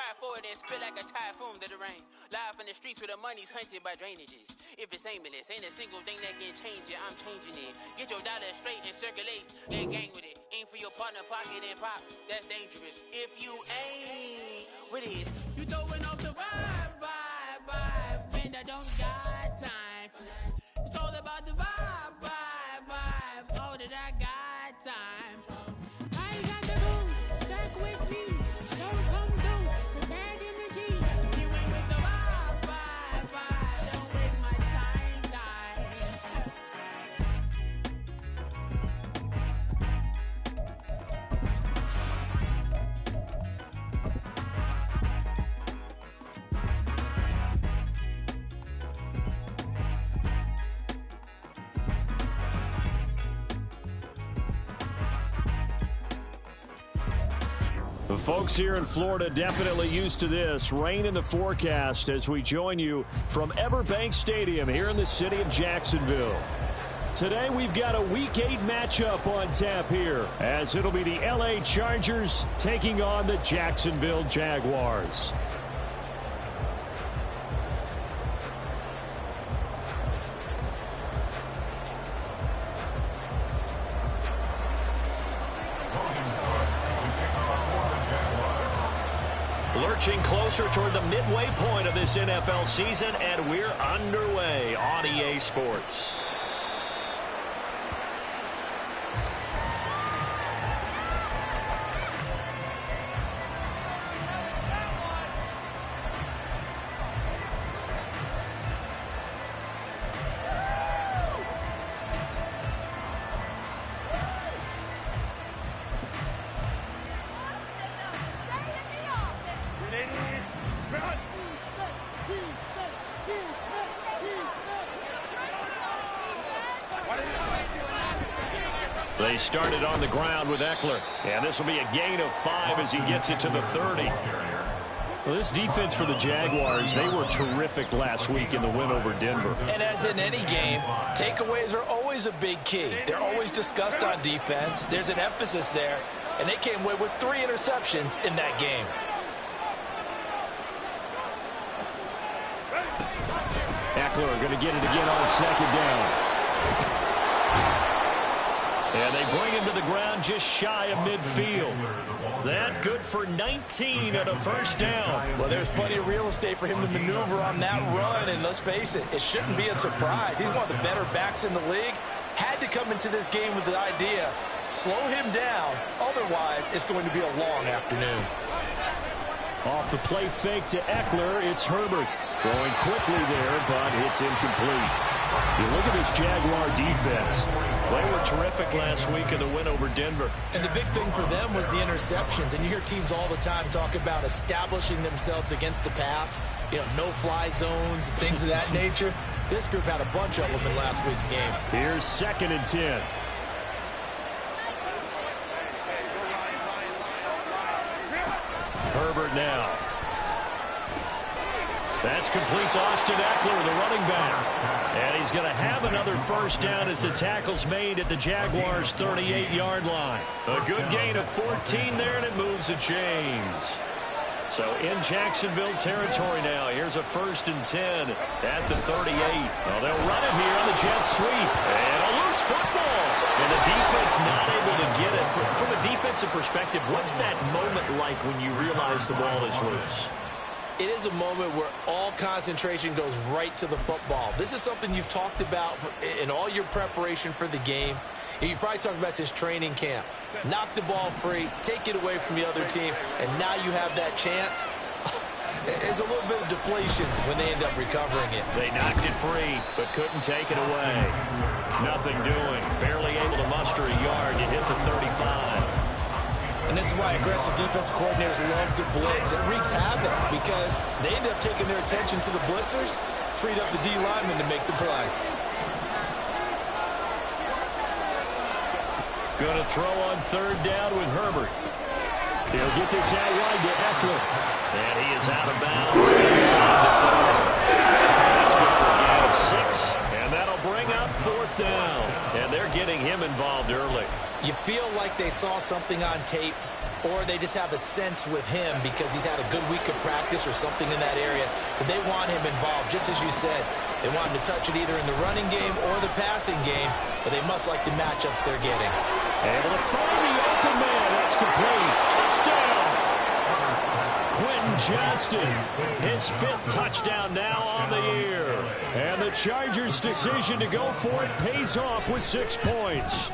Try for it and spit like a typhoon to the rain. Live in the streets where the money's hunted by drainages. If it's aimless, ain't a single thing that can change it. I'm changing it. Get your dollar straight and circulate. Then gang with it. Aim for your partner, pocket and pop. That's dangerous. If you ain't with it, you throwing off the vibe. And I don't got time for that. It's all about the vibe. All that I got time for. I ain't got the rules. Stuck with me. Don't come through with bad energy. You ain't with the vibe. Don't waste my time. The folks here in Florida definitely used to this. Rain in the forecast as we join you from Everbank Stadium here in the city of Jacksonville. Today we've got a Week 8 matchup on tap here as it'll be the LA Chargers taking on the Jacksonville Jaguars. Lurching closer toward the midway point of this NFL season, and we're underway on EA Sports. They started on the ground with Eckler, and this will be a gain of 5 as he gets it to the 30. Well, this defense for the Jaguars, they were terrific last week in the win over Denver. And as in any game, takeaways are always a big key. They're always discussed on defense. There's an emphasis there, and they came away with 3 interceptions in that game. Eckler going to get it again on second down. And they bring him to the ground just shy of midfield. That good for 19 and a first down. Well, there's plenty of real estate for him to maneuver on that run, and let's face it, it shouldn't be a surprise. He's one of the better backs in the league. Had to come into this game with the idea, slow him down, otherwise it's going to be a long afternoon. Off the play fake to Eckler, it's Herbert. Throwing quickly there, but it's incomplete. You look at this Jaguar defense. They were terrific last week in the win over Denver. And the big thing for them was the interceptions. And you hear teams all the time talk about establishing themselves against the pass, no-fly zones and things of that nature. This group had a bunch of them in last week's game. Here's 2nd and 10. Herbert now. That's complete to Austin Eckler, the running back. And he's going to have another first down as the tackle's made at the Jaguars' 38-yard line. A good gain of 14 there, and it moves the chains. So in Jacksonville territory now. Here's a 1st and 10 at the 38. Well, they'll run it here on the jet sweep. And a loose football. And the defense not able to get it. From a defensive perspective, what's that moment like when you realize the ball is loose? It is a moment where all concentration goes right to the football. This is something you've talked about in all your preparation for the game. And you probably talked about since training camp. Knock the ball free, take it away from the other team, and now you have that chance. There's a little bit of deflation when they end up recovering it. They knocked it free, but couldn't take it away. Nothing doing. Barely able to muster a yard to hit the 35. And this is why aggressive defense coordinators love to blitz. It wreaks havoc because they end up taking their attention to the blitzers, freed up the D lineman to make the play. Going to throw on 3rd down with Herbert. He'll get this out wide to Eckler. And he is out of bounds inside the 40. That's good for a gain of 6. And that'll bring up 4th down. And they're getting him him involved early. You feel like they saw something on tape, or they just have a sense with him because he's had a good week of practice or something in that area that they want him involved. Just as you said, they want him to touch it either in the running game or the passing game, but they must like the matchups they're getting. Able to find the open man. That's complete. Touchdown! Quentin Johnston, his 5th touchdown now on the year. And the Chargers' decision to go for it pays off with 6 points.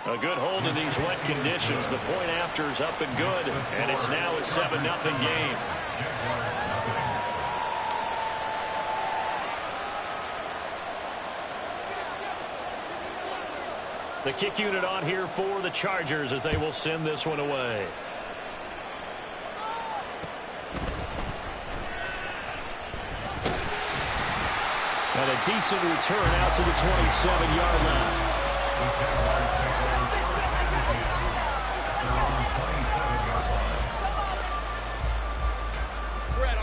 A good hold in these wet conditions. The point after is up and good, and it's now a 7-0 game. The kick unit on here for the Chargers as they will send this one away. And a decent return out to the 27-yard line.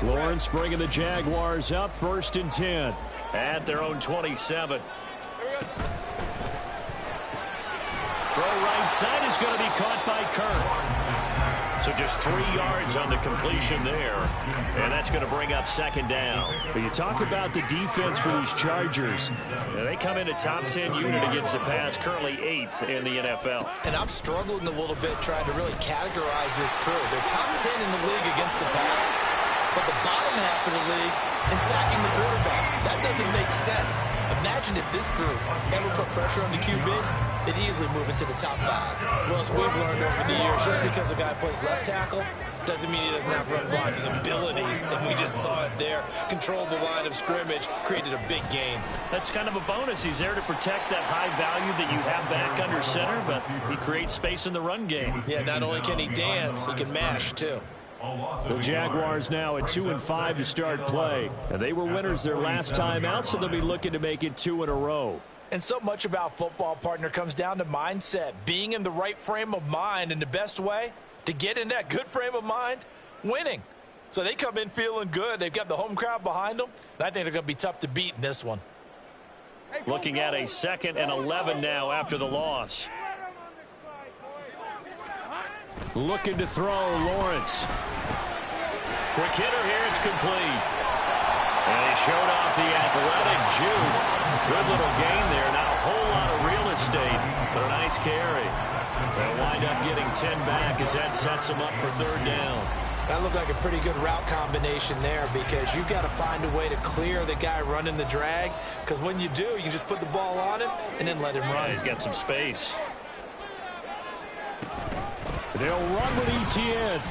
Lawrence bringing the Jaguars up 1st and 10 at their own 27. Throw right side is going to be caught by Kirk. So just 3 yards on the completion there. And that's going to bring up 2nd down. But you talk about the defense for these Chargers. They come in a top 10 unit against the pass, currently 8th in the NFL. And I'm struggling a little bit trying to really categorize this crew. They're top 10 in the league against the pass, but the bottom half of the league in sacking the quarterback. That doesn't make sense. Imagine if this group ever put pressure on the QB, they'd easily move into the top 5. Well, as we've learned over the years, just because a guy plays left tackle doesn't mean he doesn't have run blocking abilities, and we just saw it there. Controlled the line of scrimmage, created a big gain. That's kind of a bonus. He's there to protect that high value that you have back under center, but he creates space in the run game. Yeah, not only can he dance, he can mash, too. The Jaguars now at 2-5 to start play. And they were winners their last time out, so they'll be looking to make it 2 in a row. And so much about football, partner, comes down to mindset. Being in the right frame of mind, and the best way to get in that good frame of mind, winning. So they come in feeling good. They've got the home crowd behind them, and I think they're going to be tough to beat in this one. Looking at a 2nd and 11 now after the loss. Looking to throw, Lawrence. Quick hitter here, it's complete. And he showed off the athletic juke. Good little gain there. Not a whole lot of real estate, but a nice carry. They'll wind up getting 10 back as that sets them up for 3rd down. That looked like a pretty good route combination there because you've got to find a way to clear the guy running the drag, because when you do, you just put the ball on him and then let him run. He's got some space. They'll run with Etienne.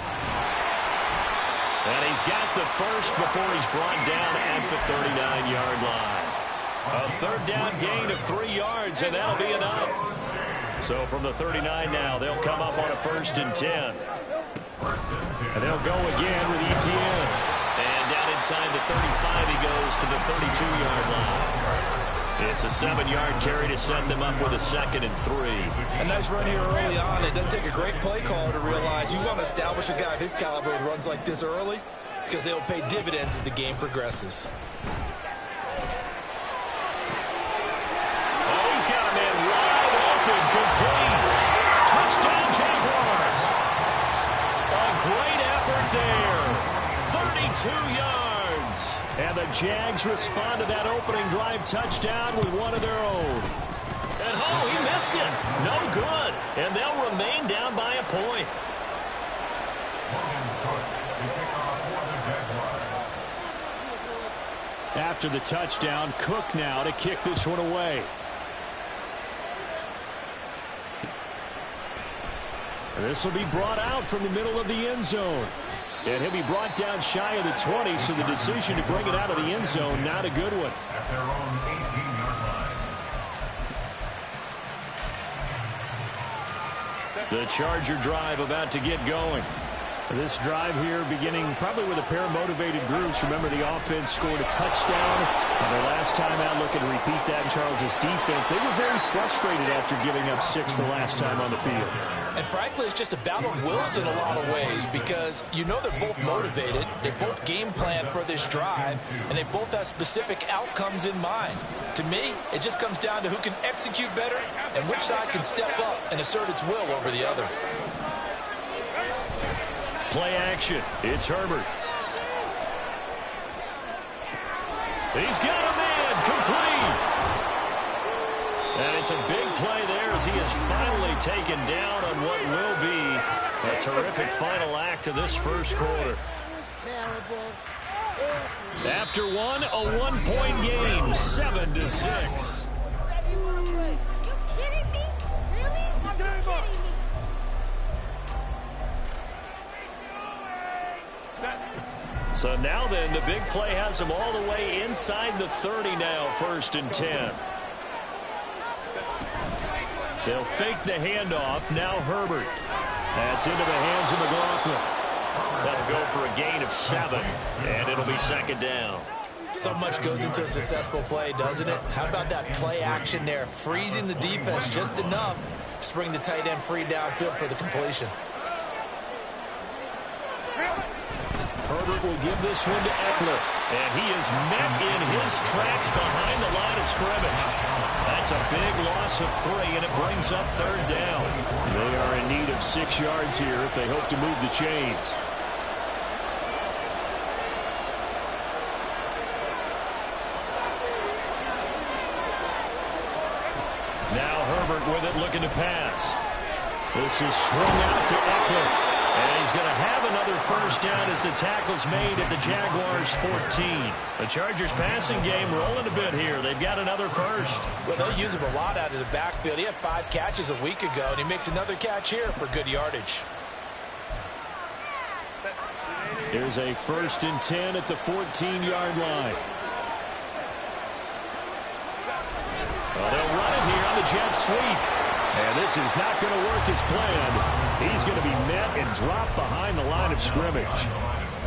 And he's got the first before he's brought down at the 39-yard line. A 3rd down gain of 3 yards, and that'll be enough. So from the 39 now, they'll come up on a 1st and 10. And they'll go again with Etienne. And down inside the 35, he goes to the 32-yard line. It's a 7-yard carry to send them up with a 2nd and 3. A nice run here early on. It doesn't take a great play caller to realize you want to establish a guy of his caliber who runs like this early, because they'll pay dividends as the game progresses. Oh, he's got a man wide open, complete. Touchdown, Jaguars. A great effort there. 32 yards. And the Jags respond to that opening drive touchdown with one of their own. And oh, he missed it. No good. And they'll remain down by a point. After the touchdown, Cook now to kick this one away. And this will be brought out from the middle of the end zone. And he'll be brought down shy of the 20, so the decision to bring it out of the end zone, not a good one. At their own 18-yard line. The Charger drive about to get going. This drive here beginning probably with a pair of motivated groups. Remember, the offense scored a touchdown on their last time out. Looking to repeat that in Charles' defense. They were very frustrated after giving up 6 the last time on the field. And frankly, it's just a battle of wills in a lot of ways because you know they're both motivated. They both game plan for this drive, and they both have specific outcomes in mind. To me, it just comes down to who can execute better and which side can step up and assert its will over the other. Play action. It's Herbert. He's got a man. Complete. And it's a big play there as he is finally taken down on what will be a terrific final act of this first quarter. After one, a one-point game, 7-6. You kidding me? Really? Are you kidding me? So now then, the big play has him all the way inside the 30 now, 1st and 10. They'll fake the handoff. Now Herbert. That's into the hands of McLaughlin. That'll go for a gain of 7, and it'll be 2nd down. So much goes into a successful play, doesn't it? How about that play action there, freezing the defense just enough to bring the tight end free downfield for the completion. Herbert will give this one to Eckler, and he is met in his tracks behind the line of scrimmage. That's a big loss of 3, and it brings up 3rd down. They are in need of 6 yards here if they hope to move the chains. Now Herbert with it, looking to pass. This is swung out to Eckler. And he's going to have another 1st down as the tackle's made at the Jaguars' 14. The Chargers' passing game rolling a bit here. They've got another 1st. Well, they'll use him a lot out of the backfield. He had 5 catches a week ago, and he makes another catch here for good yardage. Here's a 1st and 10 at the 14-yard line. Well, they'll run it here on the jet sweep. And this is not going to work as planned. He's going to be met and dropped behind the line of scrimmage.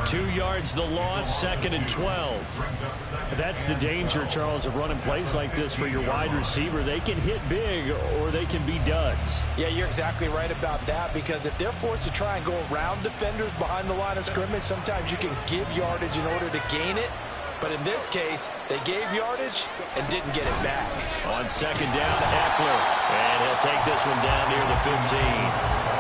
2 yards the loss, 2nd and 12. That's the danger, Charles, of running plays like this for your wide receiver. They can hit big or they can be duds. Yeah, you're exactly right about that, because if they're forced to try and go around defenders behind the line of scrimmage, sometimes you can give yardage in order to gain it. But in this case, they gave yardage and didn't get it back. On 2nd down, Eckler. And he'll take this one down near the 15.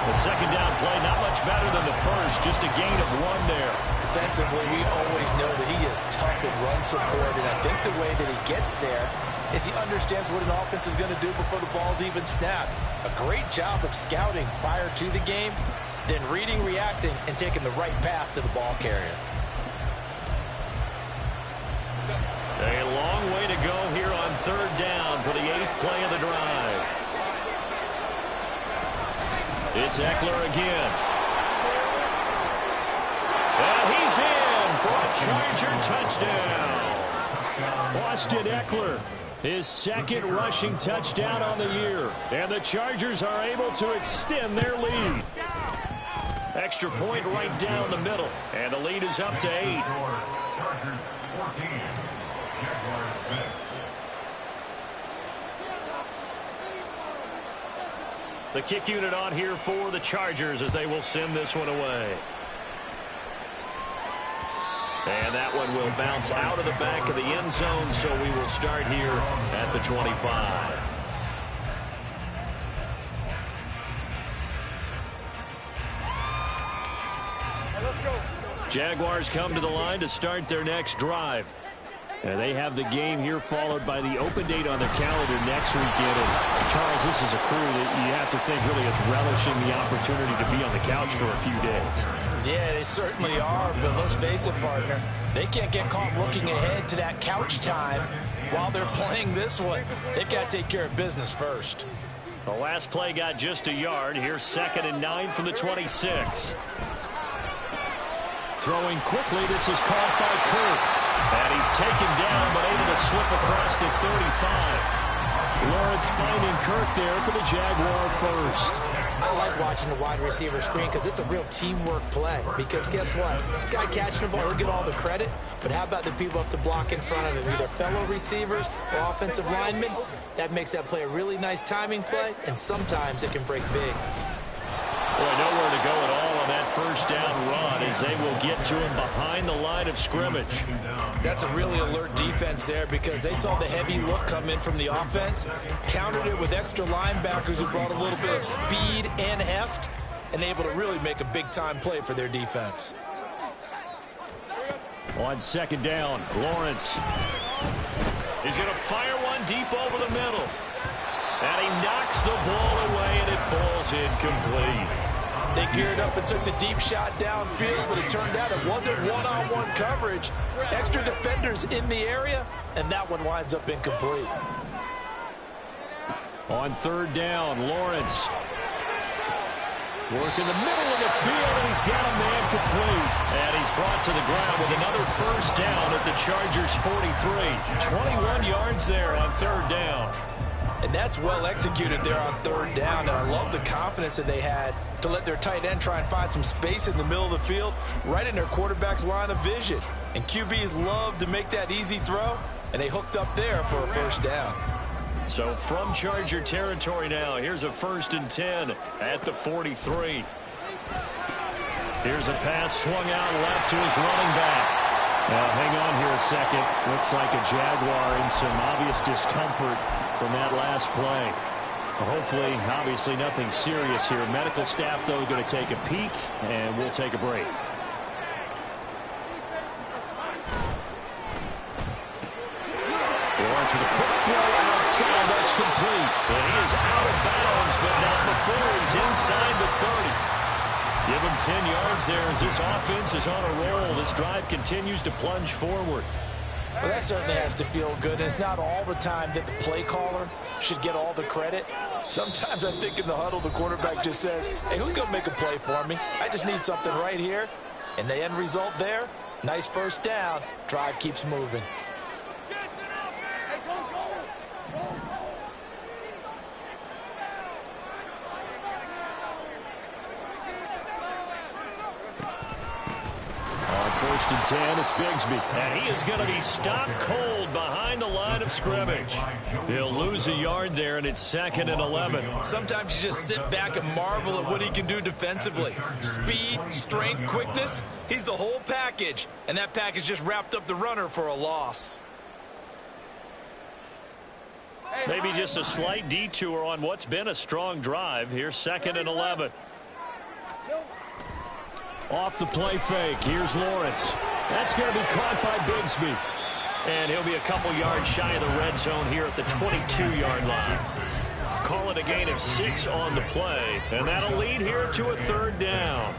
The 2nd down play, not much better than the first. Just a gain of 1 there. Defensively, we always know that he is tough in run support. And I think the way that he gets there is he understands what an offense is going to do before the ball's even snapped. A great job of scouting prior to the game, then reading, reacting, and taking the right path to the ball carrier. A long way to go here on 3rd down for the 8th play of the drive. It's Eckler again. And he's in for a Charger touchdown. Austin Eckler, his 2nd rushing touchdown on the year. And the Chargers are able to extend their lead. Extra point right down the middle. And the lead is up to 8. Chargers 14. Jaguars 6. The kick unit on here for the Chargers as they will send this one away. And that one will bounce out of the back of the end zone, so we will start here at the 25. Jaguars come to the line to start their next drive. And they have the game here followed by the open date on the calendar next weekend. And Charles, this is a crew that you have to think really is relishing the opportunity to be on the couch for a few days. Yeah, they certainly are, but let's face it, partner. They can't get caught looking ahead to that couch time while they're playing this one. They've got to take care of business first. The last play got just a yard. Here's 2nd and 9 from the 26. Throwing quickly, this is caught by Kirk. And he's taken down, but able to slip across the 35. Lawrence finding Kirk there for the Jaguar 1st. I like watching the wide receiver screen because it's a real teamwork play. Because guess what? The guy catching the ball, he'll get all the credit. But how about the people who have to block in front of him, either fellow receivers or offensive linemen? That makes that play a really nice timing play, and sometimes it can break big. Boy, nowhere to go at all on that first down run as they will get to him behind the line of scrimmage. That's a really alert defense there because they saw the heavy look come in from the offense, countered it with extra linebackers who brought a little bit of speed and heft, and able to really make a big-time play for their defense. On second down, Lawrence is going to fire one deep over the middle. And he knocks the ball away, and it falls incomplete. They geared up and took the deep shot downfield, but it turned out it wasn't one-on-one coverage. Extra defenders in the area, and that one winds up incomplete. On third down, Lawrence working the middle of the field, and he's got a man complete. And he's brought to the ground with another first down at the Chargers' 43. 21 yards there on third down. And that's well executed there on third down. And I love the confidence that they had to let their tight end try and find some space in the middle of the field, right in their quarterback's line of vision. And QBs love to make that easy throw, and they hooked up there for a first down. So from Charger territory now, here's a 1st and 10 at the 43. Here's a pass swung out left to his running back. Now, hang on here a second. Looks like a Jaguar in some obvious discomfort from that last play. Well, hopefully, obviously, nothing serious here. Medical staff, though, going to take a peek, and we'll take a break. Lawrence with a quick throw outside. That's complete. And he is out of bounds, but not before he's inside the 30. Give him 10 yards there as this offense is on a roll. This drive continues to plunge forward. Well, that certainly has to feel good. It's not all the time that the play caller should get all the credit. Sometimes I think in the huddle, the quarterback just says, hey, who's going to make a play for me? I just need something right here. And the end result there, nice first down. Drive keeps moving. First and 10, it's Bigsby. And he is going to be stopped cold behind the line of scrimmage. He'll lose a yard there, and it's 2nd and 11. Sometimes you just sit back and marvel at what he can do defensively. Speed, strength, quickness, he's the whole package. And that package just wrapped up the runner for a loss. Maybe just a slight detour on what's been a strong drive. Here's 2nd and 11. Off the play fake. Here's Lawrence. That's going to be caught by Bigsby. And he'll be a couple yards shy of the red zone here at the 22-yard line. Call it a gain of 6 on the play. And that'll lead here to a 3rd down.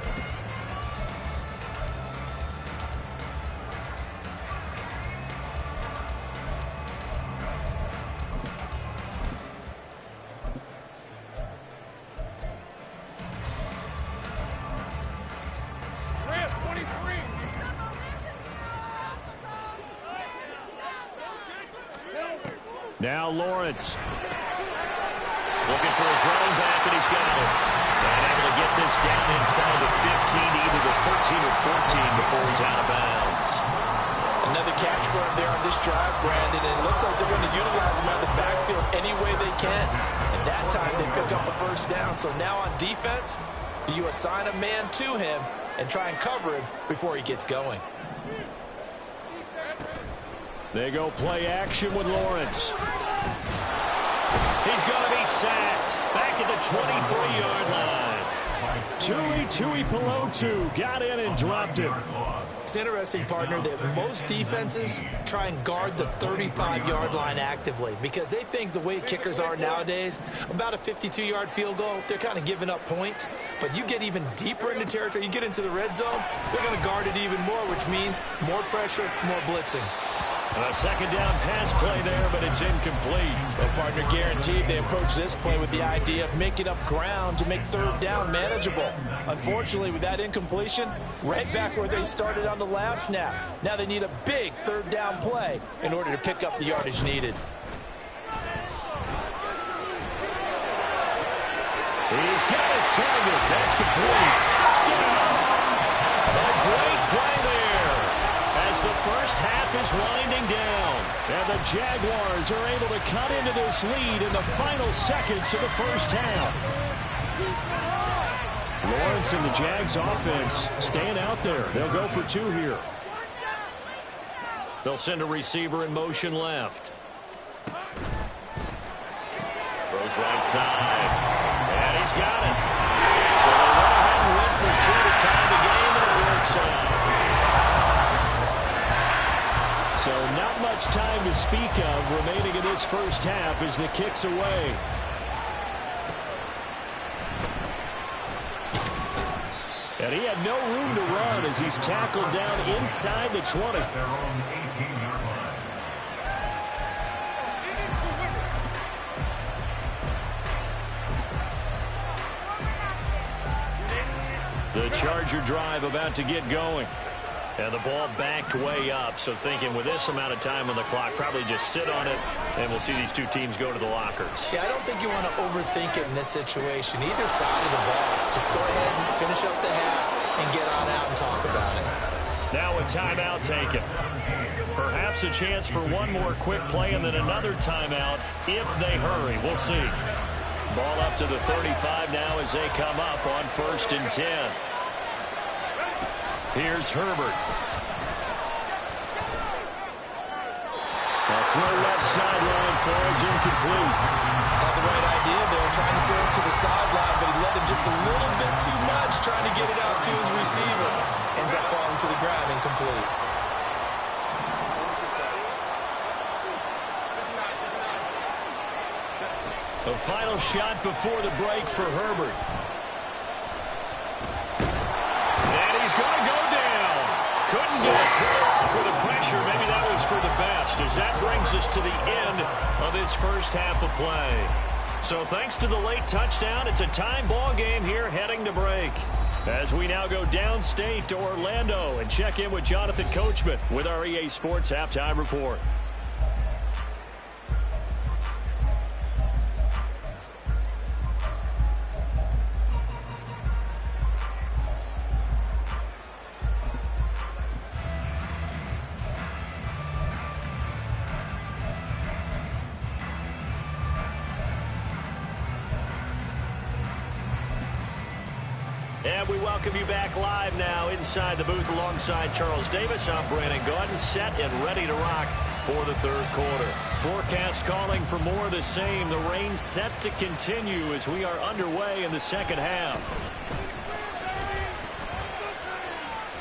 Now Lawrence looking for his running back, and he's got it. And able to get this down inside the 15, either the 13 or 14 before he's out of bounds. Another catch for him there on this drive, Brandon. And it looks like they're going to utilize him out of the backfield any way they can. And that time they pick up a first down. So now on defense, do you assign a man to him and try and cover him before he gets going? They go play action with Lawrence. He's going to be sacked back at the 23-yard line. Tui Pelotu got in and dropped him. It's interesting, partner, that most defenses try and guard the 35-yard line actively because they think the way kickers are nowadays, about a 52-yard field goal, they're kind of giving up points. But you get even deeper into territory, you get into the red zone, they're going to guard it even more, which means more pressure, more blitzing. A 2nd down pass play there, but it's incomplete. Well, partner, guaranteed they approach this play with the idea of making up ground to make 3rd down manageable. Unfortunately, with that incompletion, right back where they started on the last snap. Now they need a big 3rd down play in order to pick up the yardage needed. He's got his target. That's complete. Touchdown. A great play there as the first half is winding down. And the Jaguars are able to cut into this lead in the final seconds of the first half. Lawrence and the Jags offense staying out there. They'll go for two here. They'll send a receiver in motion left. Throws right side. And he's got it. So they went ahead and went for two to tie the game, and it works out. So not much time to speak of remaining in this first half as the kick's away. And he had no room to run as he's tackled down inside the 20. At their own 18-yard line. The Charger drive about to get going. And the ball backed way up, so thinking with this amount of time on the clock, probably just sit on it, and we'll see these two teams go to the lockers. Yeah, I don't think you want to overthink it in this situation. Either side of the ball, just go ahead and finish up the half and get on out and talk about it. Now a timeout taken. Perhaps a chance for one more quick play and then another timeout if they hurry. We'll see. Ball up to the 35 now as they come up on 1st and 10. Here's Herbert. A throw left sideline falls incomplete. Had the right idea there, trying to throw it to the sideline, but he let him just a little bit too much, trying to get it out to his receiver. Ends up falling to the ground incomplete. A final shot before the break for Herbert. And he's going to go down. Couldn't get a throw off with the pressure. Maybe that was for the best, as that brings us to the end of this first half of play. So thanks to the late touchdown, it's a time ball game here heading to break. As we now go downstate to Orlando and check in with Jonathan Coachman with our EA Sports Halftime Report. And we welcome you back live now inside the booth alongside Charles Davis. I'm Brandon Gaudin, set and ready to rock for the third quarter. Forecast calling for more of the same. The rain set to continue as we are underway in the second half.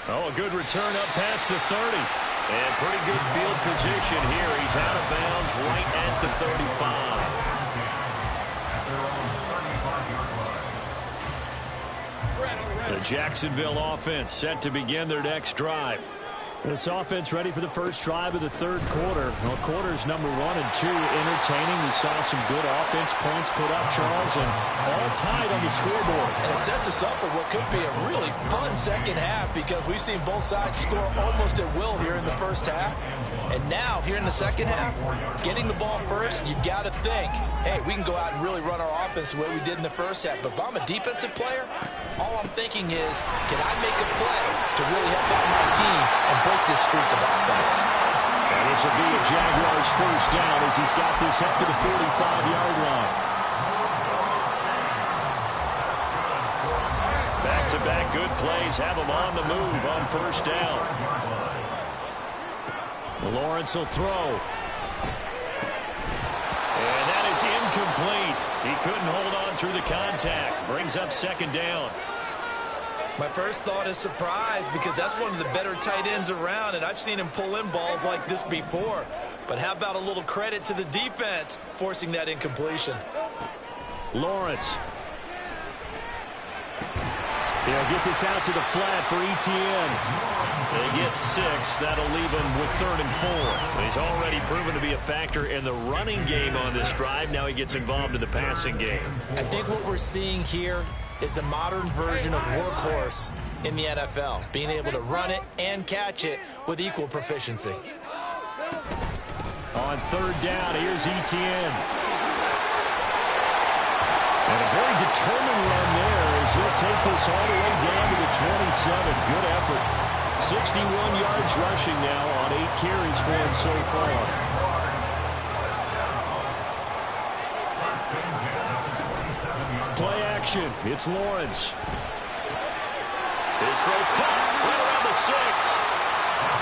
Oh, a good return up past the 30. And pretty good field position here. He's out of bounds right at the 35. The Jacksonville offense set to begin their next drive. This offense ready for the first drive of the third quarter. Well, quarters number 1 and 2 entertaining. We saw some good offense points put up, Charles, and all tied on the scoreboard. And it sets us up for what could be a really fun second half because we've seen both sides score almost at will here in the first half. And now, here in the second half, getting the ball first, you've got to think, hey, we can go out and really run our offense the way we did in the first half. But if I'm a defensive player, all I'm thinking is, can I make a play to really help out my team and break this streak of offense? And this will be a Jaguars first down as he's got this up to the 45-yard line. Back-to-back good plays have him on the move on first down. Lawrence will throw. And that is incomplete. He couldn't hold on through the contact. Brings up second down. My first thought is surprise because that's one of the better tight ends around, and I've seen him pull in balls like this before. But how about a little credit to the defense forcing that incompletion? Lawrence. He'll get this out to the flat for Etienne. They get 6. That'll leave him with 3rd and 4. He's already proven to be a factor in the running game on this drive. Now he gets involved in the passing game. I think what we're seeing here is the modern version of workhorse in the NFL, being able to run it and catch it with equal proficiency. On 3rd down, here's Etienne. And a very determined run there as he'll take this all the way down to the 27. Good effort. 61 yards rushing now on 8 carries for him so far. Play action. It's Lawrence. His throw caught right around the 6.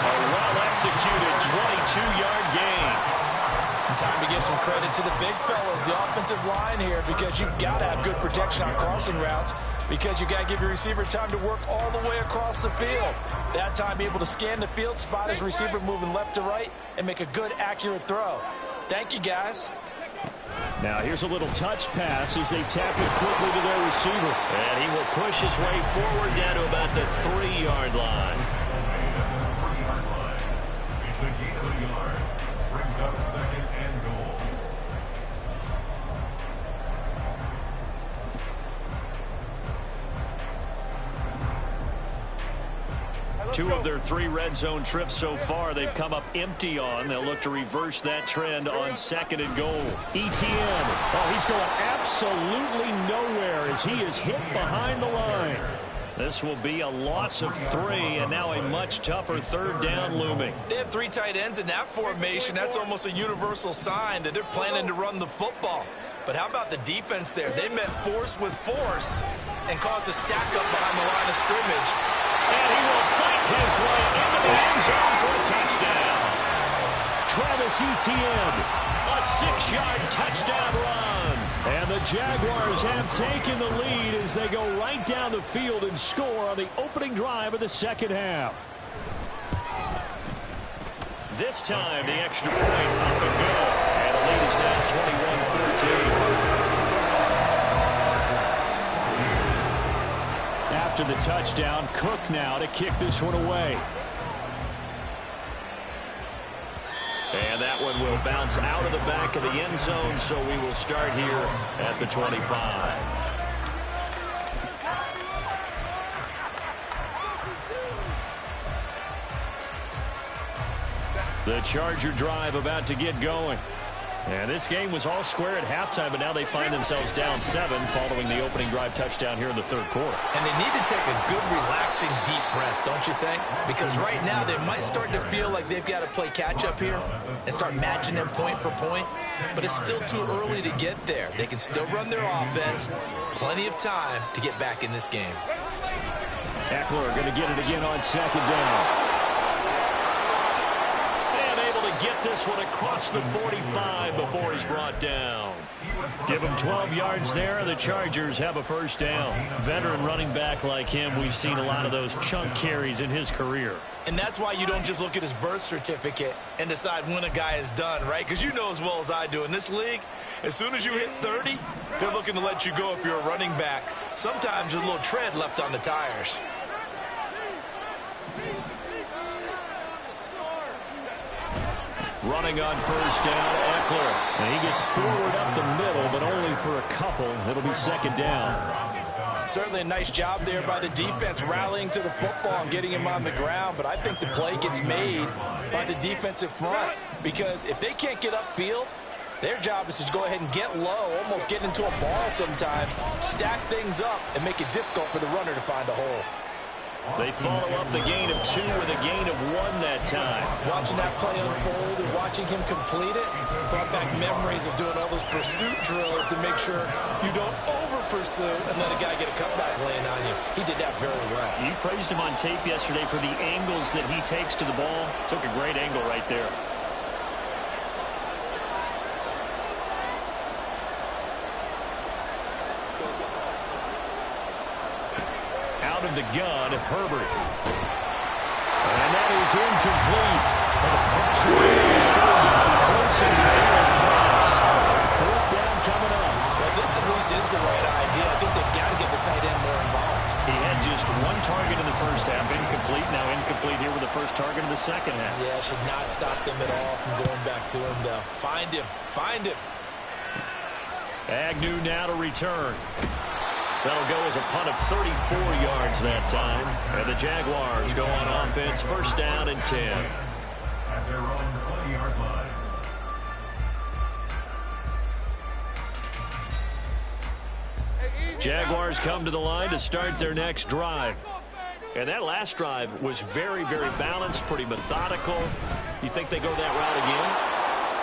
A well-executed 22-yard gain. Time to give some credit to the big fellas, the offensive line here, because you've got to have good protection on crossing routes, because you got to give your receiver time to work all the way across the field. That time, be able to scan the field, spot his receiver moving left to right, and make a good, accurate throw. Thank you, guys. Now here's a little touch pass as they tap it quickly to their receiver. And he will push his way forward down to about the 3-yard line. It's a gain of a yard. Brings up 2nd and goal. Two of their 3 red zone trips so far they've come up empty on. They'll look to reverse that trend on 2nd and goal. Etienne. Oh, he's going absolutely nowhere as he is hit behind the line. This will be a loss of 3, and now a much tougher 3rd down looming. They have 3 tight ends in that formation. That's almost a universal sign that they're planning to run the football. But how about the defense there? They met force with force and caused a stack up behind the line of scrimmage. And he will fight his way into the end zone for a touchdown. Travis Etienne, a 6-yard touchdown run. And the Jaguars have taken the lead as they go right down the field and score on the opening drive of the 2nd half. This time, the extra point up and go. And the lead is now 21-14. After the touchdown, Cook now to kick this one away. And that one will bounce out of the back of the end zone, so we will start here at the 25. The Charger drive about to get going. And this game was all square at halftime, but now they find themselves down 7 following the opening drive touchdown here in the 3rd quarter. And they need to take a good, relaxing, deep breath, don't you think? Because right now they might start to feel like they've got to play catch-up here and start matching them point for point. But it's still too early to get there. They can still run their offense. Plenty of time to get back in this game. Eckler going to get it again on 2nd down. Get this one across the 45 before he's brought down. Give him 12 yards there. The Chargers have a 1st down. Veteran running back like him, we've seen a lot of those chunk carries in his career. And that's why you don't just look at his birth certificate and decide when a guy is done, right? Because you know as well as I do, in this league, as soon as you hit 30, they're looking to let you go if you're a running back. Sometimes there's a little tread left on the tires. Running on 1st down, Eckler. And he gets forward up the middle, but only for a couple. It'll be 2nd down. Certainly a nice job there by the defense rallying to the football and getting him on the ground. But I think the play gets made by the defensive front. Because if they can't get upfield, their job is to go ahead and get low, almost get into a ball sometimes, stack things up, and make it difficult for the runner to find a hole. They follow up the gain of 2 with a gain of 1 that time. Watching that play unfold and watching him complete it brought back memories of doing all those pursuit drills to make sure you don't over-pursue and let a guy get a cutback laying on you. He did that very well. You praised him on tape yesterday for the angles that he takes to the ball. Took a great angle right there. Out of the gun, Herbert. And that is incomplete. And the pressure forcing the errant pass. 4th down coming up. Well, this at least is the right idea. I think they've got to get the tight end more involved. He had just 1 target in the 1st half, incomplete. Now incomplete here with the 1st target of the 2nd half. Yeah, should not stop them at all from going back to him, though. Find him. Find him. Agnew now to return. That'll go as a punt of 34 yards that time. And the Jaguars go on offense, 1st down and 10. At their own 20-yard line. Jaguars come to the line to start their next drive. And that last drive was very, very balanced, pretty methodical. You think they go that route again?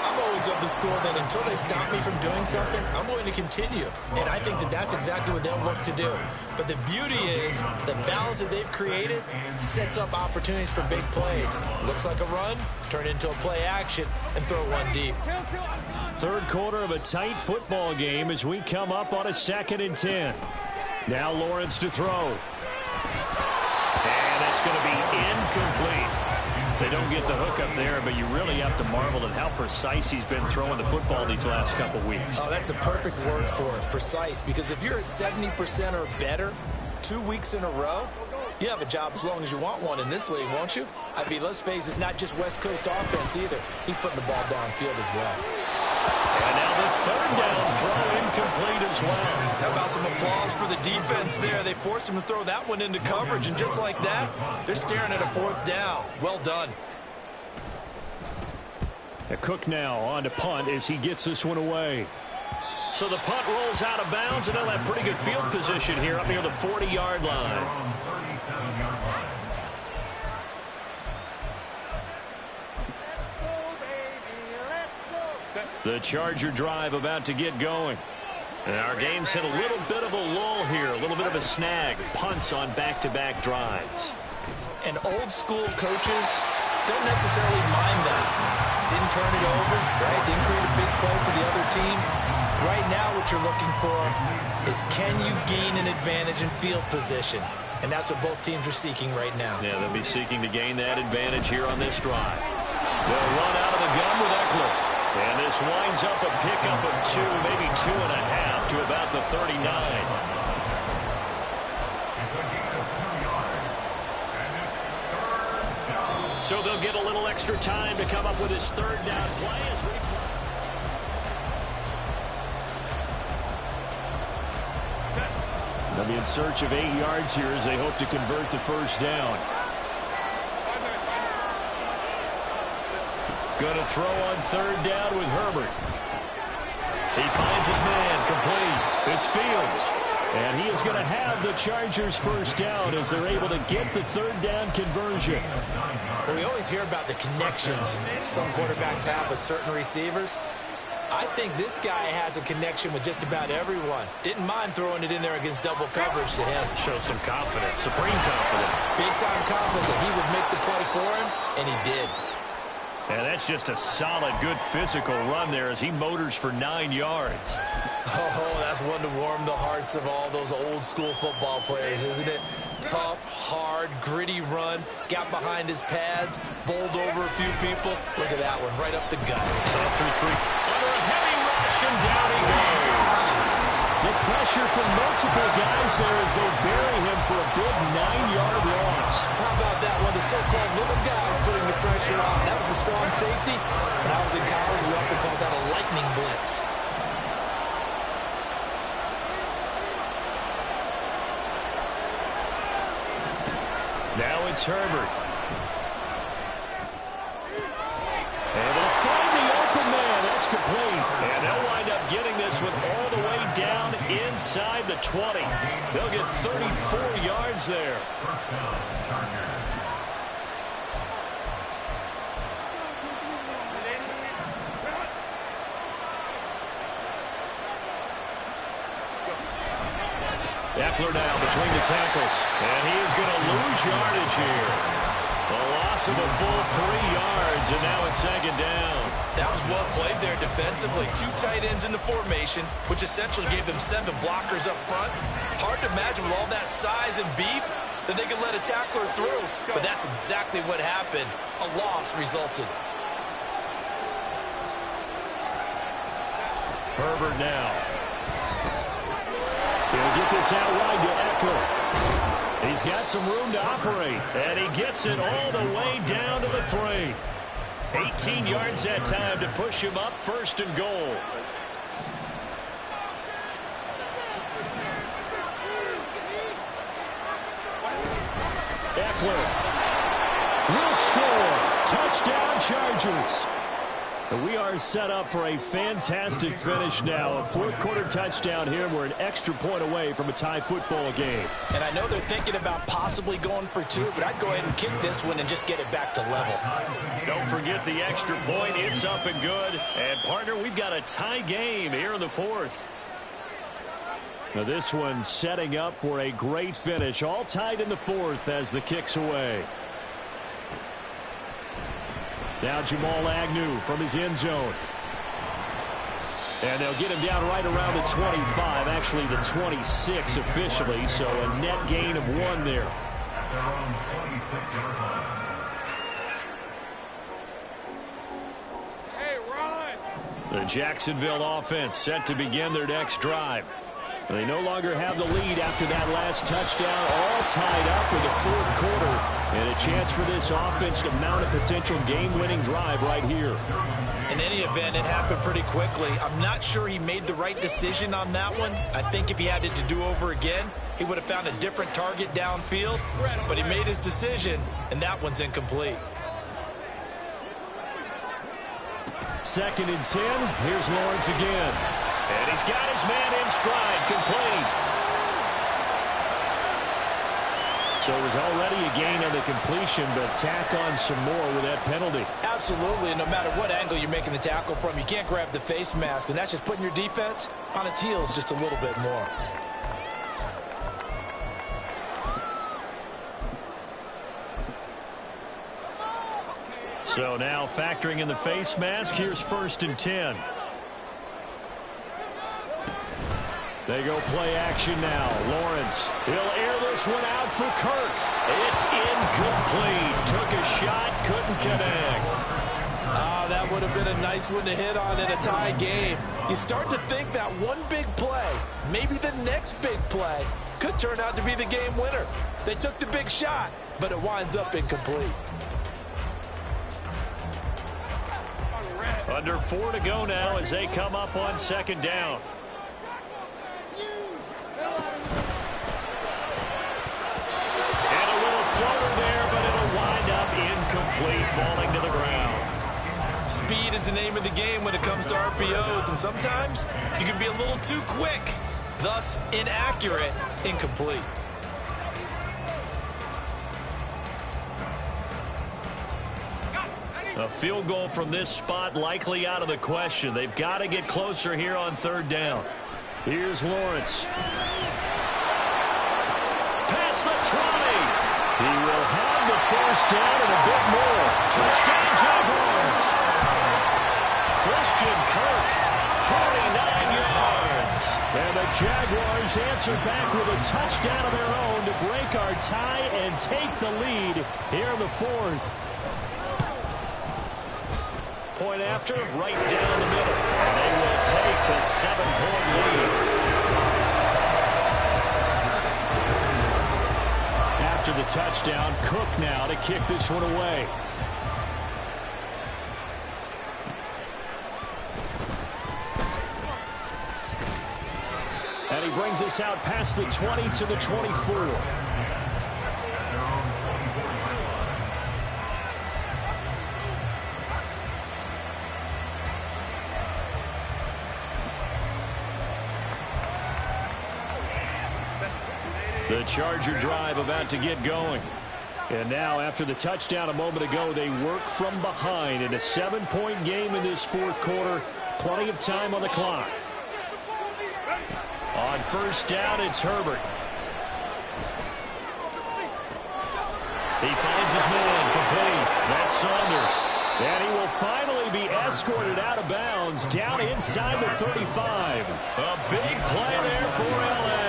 I'm always of the school that until they stop me from doing something, I'm going to continue. And I think that that's exactly what they'll look to do. But the beauty is the balance that they've created sets up opportunities for big plays. Looks like a run, turn it into a play action, and throw one deep. Third quarter of a tight football game as we come up on a 2nd and 10. Now Lawrence to throw. And it's going to be incomplete. They don't get the hook up there, but you really have to marvel at how precise he's been throwing the football these last couple weeks. Oh, that's the perfect word for it, precise, because if you're at 70% or better 2 weeks in a row, you have a job as long as you want one in this league, won't you? I mean, let's face it, it's not just West Coast offense either. He's putting the ball downfield as well. And now the 3rd down throw incomplete as well. How about some applause for the defense there? They forced him to throw that one into coverage, and just like that, they're staring at a 4th down. Well done. Cook now on to punt as he gets this one away. So the punt rolls out of bounds, and they'll have pretty good field position here up near the 40-yard line. The Charger drive about to get going. And our game's hit a little bit of a lull here, a little bit of a snag. Punts on back-to-back drives. And old school coaches don't necessarily mind that. Didn't turn it over, right? Didn't create a big play for the other team. Right now what you're looking for is can you gain an advantage in field position? And that's what both teams are seeking right now. Yeah, they'll be seeking to gain that advantage here on this drive. They'll run out of the gun with Eckler. And this winds up a pickup of 2, maybe 2.5 to about the 39. So they'll get a little extra time to come up with his 3rd down play as we... They'll be in search of 8 yards here as they hope to convert the 1st down. Going to throw on 3rd down with Herbert. He finds his man, complete. It's Fields. And he is going to have the Chargers' 1st down as they're able to get the 3rd down conversion. Well, we always hear about the connections some quarterbacks have with certain receivers. I think this guy has a connection with just about everyone. Didn't mind throwing it in there against double coverage to him. Shows some confidence, supreme confidence. Big-time confidence that he would make the play for him, and he did. And that's just a solid, good physical run there as he motors for 9 yards. Oh, that's one to warm the hearts of all those old-school football players, isn't it? Tough, hard, gritty run, got behind his pads, bowled over a few people. Look at that one, right up the gut. Up through 3. Under a heavy rush, and down he goes. The pressure from multiple guys there as they bury him for a big 9-yard loss. How about that one? The so-called little guys putting the pressure on. That was a strong safety. When I was in college, we often called that a lightning blitz. Now it's Herbert. Able to find the open man. That's complete. And they'll wind up getting this one all the way down inside the 20. They'll get 34 yards there. Eckler now between the tackles. And he is going to lose yardage here. A loss of a full 3 yards, and now it's 2nd down. That was well played there defensively. 2 tight ends in the formation, which essentially gave them 7 blockers up front. Hard to imagine with all that size and beef that they could let a tackler through. But that's exactly what happened. A loss resulted. Herbert now. He'll get this out wide to Eckler. He's got some room to operate, and he gets it all the way down to the 3. 18 yards that time to push him up 1st and goal. Eckler will score. Touchdown, Chargers. We are set up for a fantastic finish now. A fourth-quarter touchdown here. We're an extra point away from a tie football game. And I know they're thinking about possibly going for two, but I'd go ahead and kick this one and just get it back to level. Don't forget the extra point. It's up and good. And, partner, we've got a tie game here in the fourth. Now this one setting up for a great finish. All tied in the fourth as the kick's away. Now Jamal Agnew from his end zone. And they'll get him down right around the 25, actually the 26 officially, so a net gain of 1 there. At their own 26-yard line. The Jacksonville offense set to begin their next drive. They no longer have the lead after that last touchdown, all tied up in the fourth quarter. And a chance for this offense to mount a potential game-winning drive right here. In any event, it happened pretty quickly. I'm not sure he made the right decision on that one. I think if he had it to do over again, he would have found a different target downfield. But he made his decision, and that one's incomplete. 2nd and 10. Here's Lawrence again. And he's got his man in stride, complete. So it was already a gain on the completion, but tack on some more with that penalty. Absolutely, and no matter what angle you're making the tackle from, you can't grab the face mask, and that's just putting your defense on its heels just a little bit more. So now factoring in the face mask, here's 1st and 10. They go play action now. Lawrence, he'll air this one out for Kirk. It's incomplete. Took a shot, couldn't connect. That would have been a nice one to hit on in a tie game. You start to think that one big play, maybe the next big play, could turn out to be the game winner. They took the big shot, but it winds up incomplete. Under 4 to go now as they come up on 2nd down. Incomplete, falling to the ground. Speed is the name of the game when it comes to RPOs, and sometimes you can be a little too quick, thus inaccurate, incomplete. A field goal from this spot likely out of the question. They've got to get closer here on 3rd down. Here's Lawrence. Past the 20. He will have the 1st down and a bit more. Touchdown, Jaguars. Christian Kirk, 49 yards. And the Jaguars answer back with a touchdown of their own to break our tie and take the lead here in the 4th. Point after, right down the middle. And they will take a 7-point lead. After the touchdown, Cook now to kick this one away. And he brings us out past the 20 to the 24. The Charger drive about to get going. And now, after the touchdown a moment ago, they work from behind in a 7-point game in this 4th quarter. Plenty of time on the clock. On 1st down, it's Herbert. He finds his man, complete. That's Saunders. And he will finally be escorted out of bounds down inside the 35. A big play there for L.A.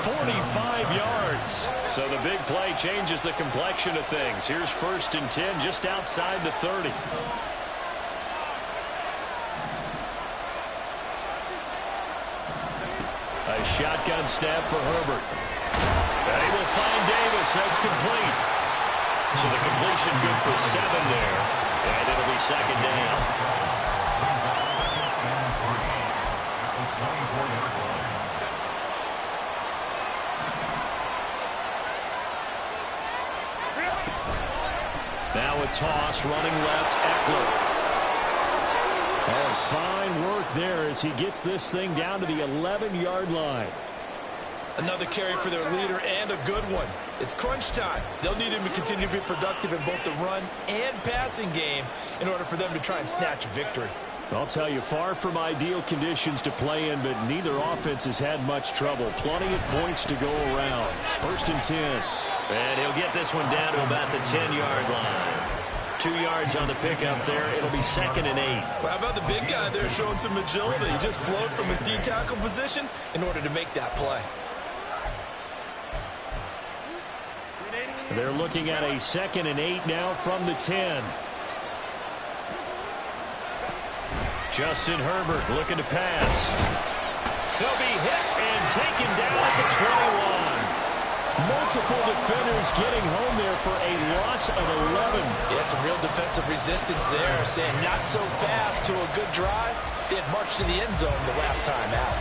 45 yards. So the big play changes the complexion of things. Here's 1st and 10 just outside the 30. A shotgun snap for Herbert. And he will find Davis. That's complete. So the completion good for 7 there. And it'll be 2nd down. Now a toss, running left, Eckler. And fine work there as he gets this thing down to the 11-yard line. Another carry for their leader and a good one. It's crunch time. They'll need him to continue to be productive in both the run and passing game in order for them to try and snatch a victory. I'll tell you, far from ideal conditions to play in, but neither offense has had much trouble. Plenty of points to go around. 1st and 10. And he'll get this one down to about the 10-yard line. 2 yards on the pickup there. It'll be 2nd and 8. Well, how about the big guy there showing some agility? He just flowed from his D-tackle position in order to make that play. They're looking at a 2nd and 8 now from the 10. Justin Herbert looking to pass. He'll be hit and taken down at the 21. Multiple defenders getting home there for a loss of 11. Yeah, some real defensive resistance there, saying not so fast to a good drive. They had marched to the end zone the last time out.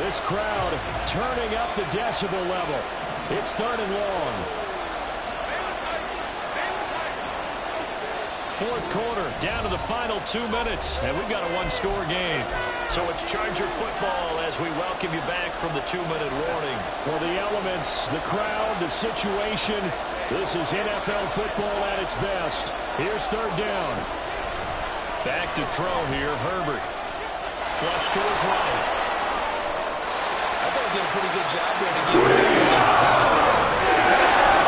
This crowd turning up the decibel level. It's 3rd and long. 4th quarter, down to the final 2 minutes, and we've got a one-score game. So it's Charger football as we welcome you back from the 2-minute warning. Well, the elements, the crowd, the situation, this is NFL football at its best. Here's 3rd down. Back to throw here, Herbert. Flush to his right. I thought he did a pretty good job there to get rid of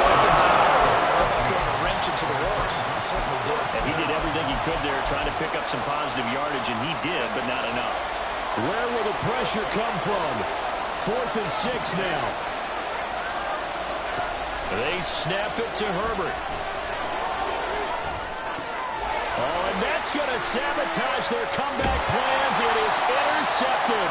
something down. Throwing a wrench into the works. He certainly did. And he did everything he could there, trying to pick up some positive yardage, and he did, but not enough. Where will the pressure come from? 4th and 6 now. They snap it to Herbert. Oh, and that's going to sabotage their comeback plans. It is intercepted.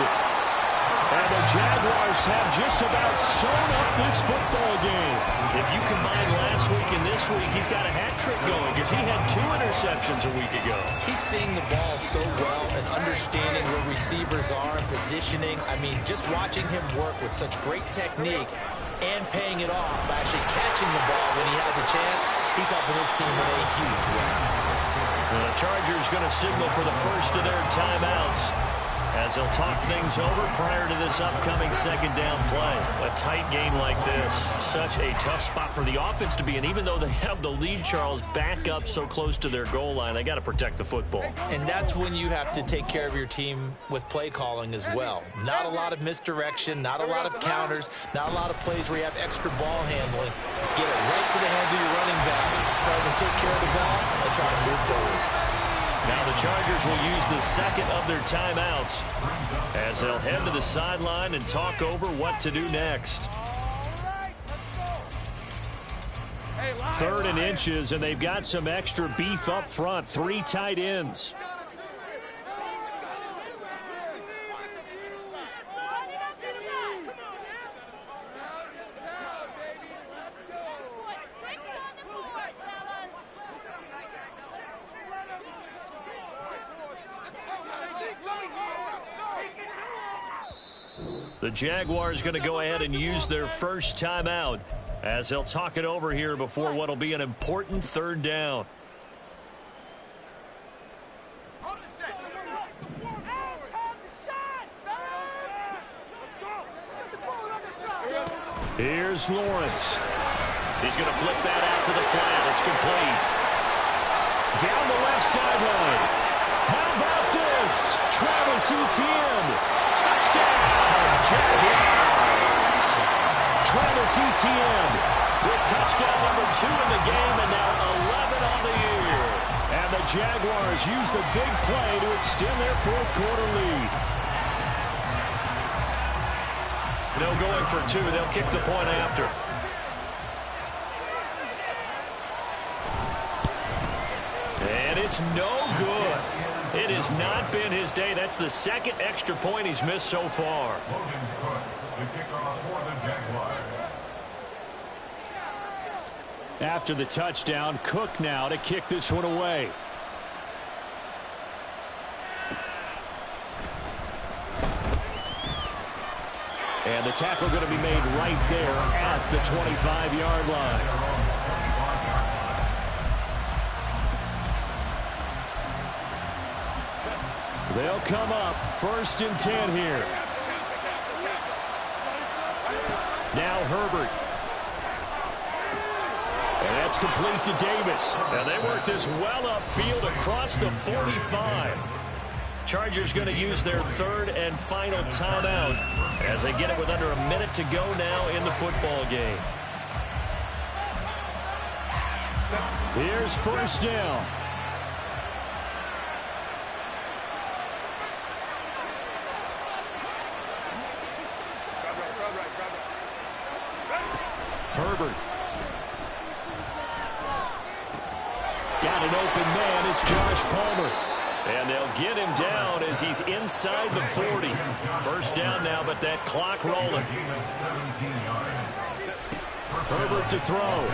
And the Jaguars have just about sewn up this football game. If you combine last week and this week, he's got a hat trick going because he had 2 interceptions a week ago. He's seeing the ball so well and understanding where receivers are and positioning. I mean, just watching him work with such great technique and paying it off by actually catching the ball when he has a chance, he's helping his team in a huge way. The Chargers going to signal for the first of their timeouts as they'll talk things over prior to this upcoming 2nd down play. A tight game like this, such a tough spot for the offense to be in. Even though they have the lead, Charles, back up so close to their goal line, they got to protect the football. And that's when you have to take care of your team with play calling as well. Not a lot of misdirection, not a lot of counters, not a lot of plays where you have extra ball handling. Get it right to the hands of your running back. Tell them to take care of the ball and try to move forward. Now the Chargers will use the 2nd of their timeouts as they'll head to the sideline and talk over what to do next. 3rd and inches, and they've got some extra beef up front. 3 tight ends. The Jaguars going to go ahead and use their first timeout as they'll talk it over here before what will be an important 3rd down. Here's Lawrence. He's going to flip that out to the flat. It's complete. Down the left sideline. How about this? Travis Etienne. Touchdown, Jaguars. Travis Etienne with touchdown number 2 in the game and now 11 on the year. And the Jaguars use the big play to extend their 4th quarter lead. No going for 2. They'll kick the point after. And it's no good. It has not been his day. That's the 2nd extra point he's missed so far. After the touchdown, Cook now to kick this one away. And the tackle going to be made right there at the 25-yard line. They'll come up 1st and 10 here. Now Herbert. And that's complete to Davis. And they work this well upfield across the 45. Chargers going to use their 3rd and final timeout as they get it with under a minute to go now in the football game. Here's 1st down. Herbert. Got an open man. It's Josh Palmer. And they'll get him down as he's inside the 40. 1st down now, but that clock rolling. Herbert to throw.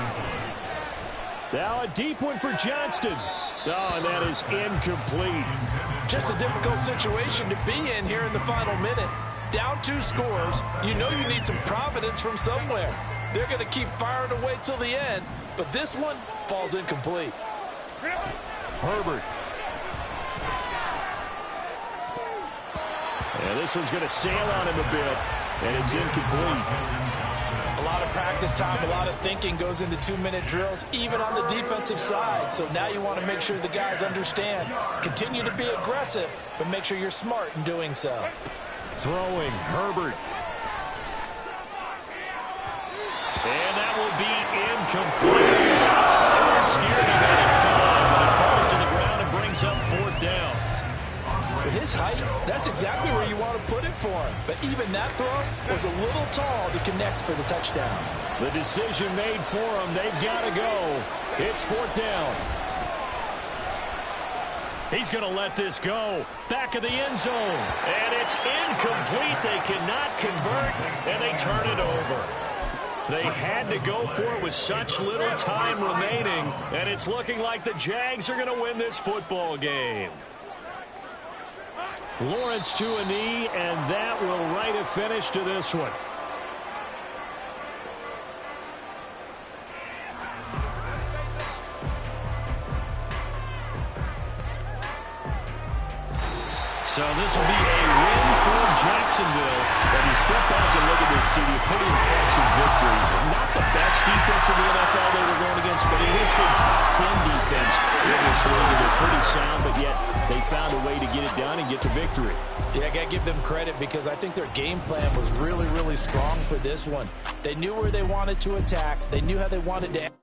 Now a deep one for Johnston. Oh, and that is incomplete. Just a difficult situation to be in here in the final minute. Down 2 scores. You know you need some providence from somewhere. They're going to keep firing away till the end, but this one falls incomplete. Herbert. And this one's going to sail on him a bit, and it's incomplete. A lot of practice time, a lot of thinking goes into 2-minute drills, even on the defensive side. So now you want to make sure the guys understand. Continue to be aggressive, but make sure you're smart in doing so. Throwing, Herbert. And that will be incomplete. They weren't scared of that at 5, but it falls to the ground and brings up 4th down. With his height, that's exactly where you want to put it for him. But even that throw was a little tall to connect for the touchdown. The decision made for him. They've got to go. It's 4th down. He's going to let this go. Back of the end zone. And it's incomplete. They cannot convert, and they turn it over. They had to go for it with such little time remaining, and it's looking like the Jags are going to win this football game. Lawrence to a knee, and that will write a finish to this one. So this will be a win for Jacksonville. When you step back and look at this city, a pretty impressive victory. Not the best defense in the NFL they were going against, but it is the top 10 defense in this league. They're pretty sound, but yet they found a way to get it done and get the victory. Yeah, I got to give them credit because I think their game plan was really, really strong for this one. They knew where they wanted to attack. They knew how they wanted to